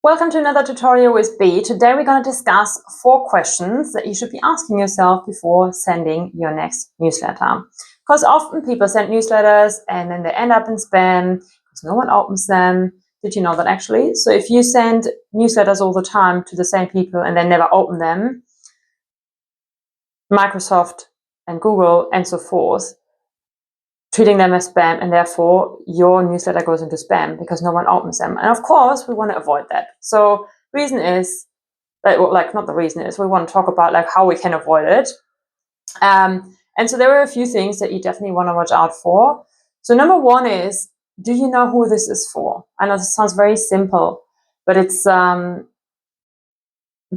Welcome to another tutorial with B. Today we're going to discuss 4 questions that you should be asking yourself before sending your next newsletter. Because often people send newsletters and then they end up in spam because no one opens them. Did you know that actually? So if you send newsletters all the time to the same people and they never open them, Microsoft and Google and so forth, treating them as spam, and therefore your newsletter goes into spam because no one opens them. And of course, we want to avoid that. So reason is, not the reason is, we want to talk about how we can avoid it. And so there are a few things that you definitely want to watch out for. So number 1 is, do you know who this is for? I know this sounds very simple, but it's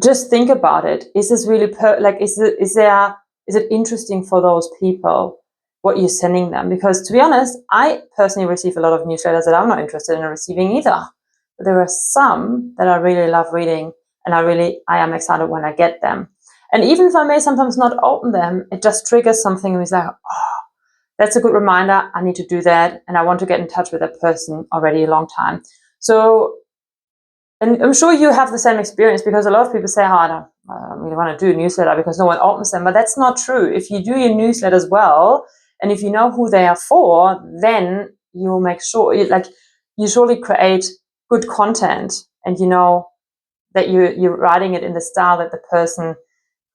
just think about it. Is this really is it interesting for those people what you're sending them? Because to be honest, I personally receive a lot of newsletters that I'm not interested in receiving either. But there are some that I really love reading, and I am excited when I get them. And even if I may sometimes not open them, it just triggers something and it's like, oh, that's a good reminder, I need to do that, and I want to get in touch with that person already a long time. So, and I'm sure you have the same experience, because a lot of people say, oh, I don't really want to do a newsletter because no one opens them. But that's not true. If you do your newsletters well, and if you know who they are for, then you'll make sure, you surely create good content, and you know that you're writing it in the style that the person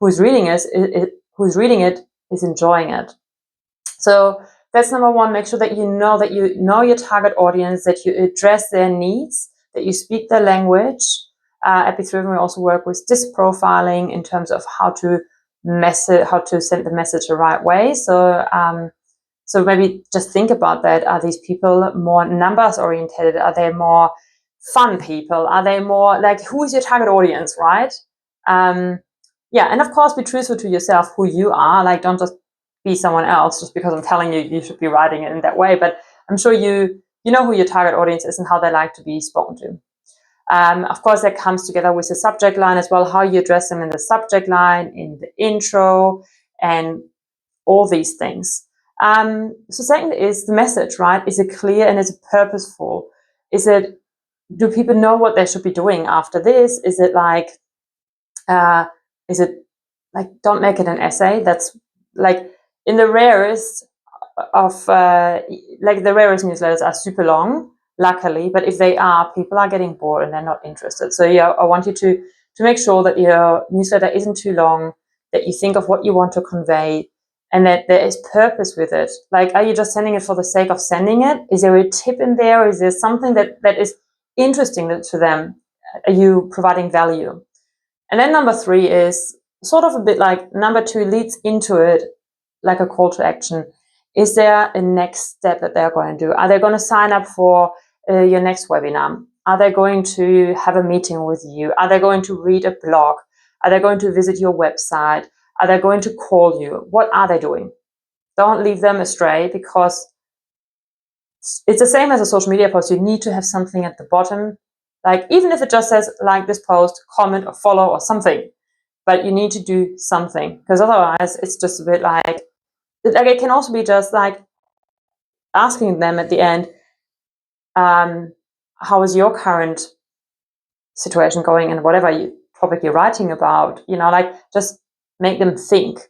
who's reading it is enjoying it. So that's number 1. Make sure that you know your target audience, that you address their needs, that you speak their language. At 𝗵𝗺𝗿 we also work with disc profiling in terms of how to send the message the right way. So maybe just think about that. Are these people more numbers oriented? Are they more fun people? Are they more who is your target audience, right? Yeah, and of course be truthful to yourself who you are. Don't just be someone else just because I'm telling you should be writing it in that way. But I'm sure you know who your target audience is and how they like to be spoken to. Of course, that comes together with the subject line as well, how you address them in the subject line, in the intro, and all these things. So second is the message, right? Is it clear and is it purposeful? Do people know what they should be doing after this? Is it don't make it an essay. That's in the rarest of the rarest newsletters are super long, luckily, but if they are, people are getting bored and they're not interested. So yeah, I want you to make sure that your newsletter isn't too long, that you think of what you want to convey, and that there is purpose with it. Are you just sending it for the sake of sending it? Is there a tip in there? Is there something that is interesting to them? Are you providing value? And then number 3 is sort of a bit like number 2 leads into it, like a call to action. Is there a next step that they're going to do? Are they going to sign up for your next webinar? Are they going to have a meeting with you? Are they going to read a blog? Are they going to visit your website? Are they going to call you? What are they doing? Don't leave them astray, because it's the same as a social media post. You need to have something at the bottom. Even if it just says like this post, comment or follow or something, but you need to do something, because otherwise it's just a bit it can also be just asking them at the end, how is your current situation going, and whatever topic you're writing about, just make them think.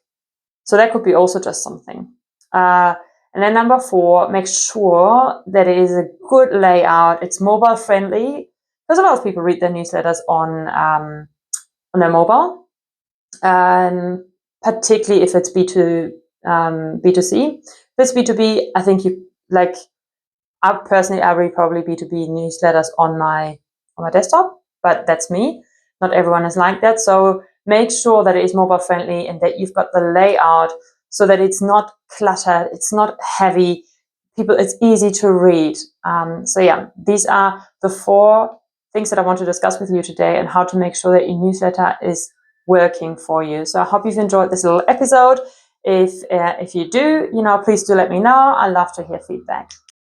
So that could be also just something. And then number 4, make sure that it is a good layout. It's mobile friendly, because a lot of people read their newsletters on their mobile, particularly if it's B2C. If it's B2B, I think I read probably B2B newsletters on my desktop, but that's me. Not everyone is like that. So make sure that it is mobile friendly and that you've got the layout so that it's not cluttered, it's not heavy. It's easy to read. So yeah, these are the 4 things that I want to discuss with you today, and how to make sure that your newsletter is working for you. So I hope you've enjoyed this little episode. If you do, please do let me know. I love to hear feedback.